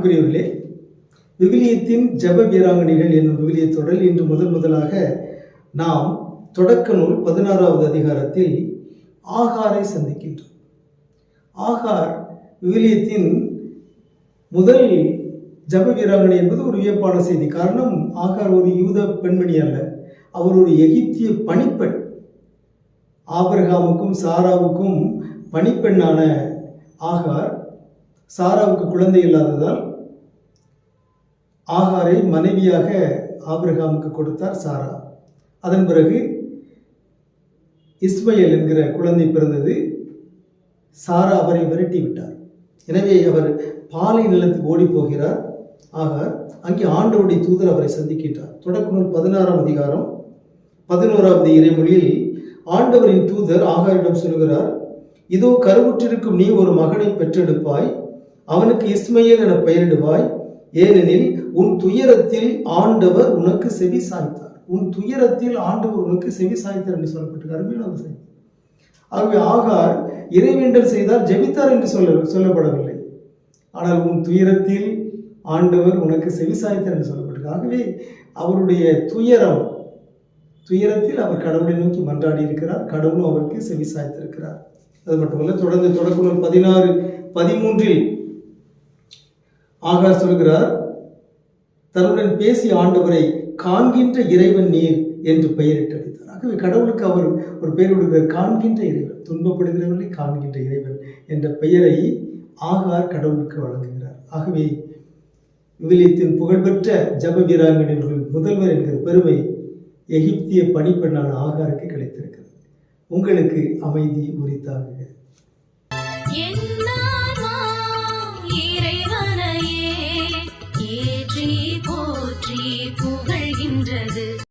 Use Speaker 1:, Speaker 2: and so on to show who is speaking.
Speaker 1: அன்புக்குரியவர்களே, விவிலியத்தின் ஜெப வீராங்கனைகள் என்னும் விவிலிய தொடரில் இன்று முதலாக நாம் தொடக்க நூல் 16வது அதிகாரத்தில் ஆகாரை சந்திக்கின்றோம். ஆகார் விவிலியத்தின் முதல் ஜெப வீராங்கனை என்பது ஒரு வியப்பான செய்தி. காரணம், ஆகார் ஒரு யூத பெண்மணி அல்ல, அவர் ஒரு எகிப்திய பணிப்பெண். ஆபிரகாமுக்கும் சாராவுக்கும் பணிப்பெண்ணான ஆகார் சாராவுக்கு குழந்தை இல்லாததால் ஆகாரை மனைவியாக ஆபிரகாமுக்கு கொடுத்தார் சாரா. அதன் பிறகு இஸ்மயேல் என்கிற குழந்தை பிறந்தது. சாரா அவரை விரட்டி விட்டார். எனவே அவர் பாலை நிலத்துக்கு ஓடி போகிறார். ஆகார் அங்கே ஆண்டவருடைய தூதர் அவரை சந்திக்கின்றார். தொடக்க நூல் 16ஆம் அதிகாரம் 11வது இறைமொழியில் ஆண்டவரின் தூதர் ஆகாரிடம் சொல்கிறார், இதோ கருவுற்றிருக்கும் நீ ஒரு மகனை பெற்றெடுப்பாய், அவனுக்கு இஸ்மயேல் என பெயரிடுவாய், ஏனெனில் உன் துயரத்தில் ஆண்டவர் உனக்கு செவி சாய்த்தார். உன் துயரத்தில் ஆண்டவர் உனக்கு செவி சாய்த்தார் என்று சொல்லப்பட்டிருக்காரு. ஆகவே ஆகார் இறைவேண்டல் செய்தார், ஜெபித்தார் என்று சொல்லப்படவில்லை. ஆனால் உன் துயரத்தில் ஆண்டவர் உனக்கு செவி சாய்த்தார் என்று சொல்லப்பட்டிருக்கு. ஆகவே அவருடைய துயரத்தில் அவர் கடவுளை நோக்கி மன்றாடி இருக்கிறார். கடவுளும் அவருக்கு செவி சாய்த்திருக்கிறார். அது மட்டுமல்ல, தொடர்ந்து தொடக்க நூல் 16:13 ஆகார் சொல்கிறார், தன்னுடன் பேசிய ஆண்டவரை காண்கின்ற இறைவன் நீர் என்று பெயரிட்டளித்தார். ஆகவே கடவுளுக்கு அவர் ஒரு பெயர் கொடுக்கிறார், காண்கின்ற இறைவன், துன்பப்படுகிறவர்களை காண்கின்ற இறைவன் என்ற பெயரை ஆகார் கடவுளுக்கு வழங்குகிறார். ஆகவே விவிலியத்தின் புகழ்பெற்ற ஜெப வீராங்கனைகள் முதல்வர் என்கிற பெருமை எகிப்திய பணிப்பெண்ணான ஆகாருக்கு கிடைத்திருக்கிறது. உங்களுக்கு அமைதி உரித்தாக.